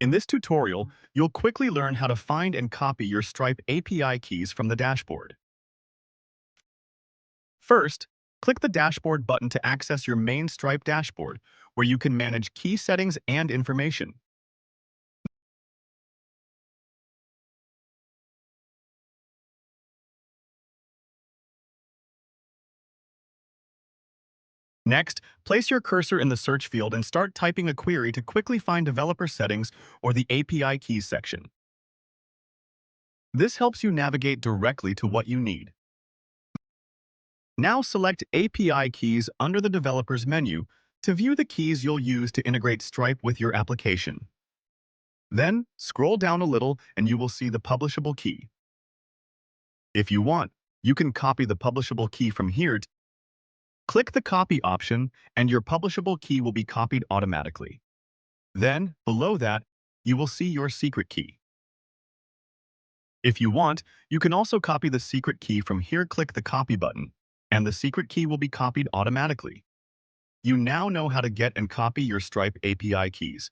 In this tutorial, you'll quickly learn how to find and copy your Stripe API keys from the dashboard. First, click the Dashboard button to access your main Stripe dashboard, where you can manage key settings and information. Next, place your cursor in the search field and start typing a query to quickly find developer settings or the API keys section. This helps you navigate directly to what you need. Now select API keys under the developer's menu to view the keys you'll use to integrate Stripe with your application. Then, scroll down a little and you will see the publishable key. If you want, you can copy the publishable key from here. Click the copy option and your publishable key will be copied automatically. Then, below that, you will see your secret key. If you want, you can also copy the secret key from here. Click the copy button, and the secret key will be copied automatically. You now know how to get and copy your Stripe API keys.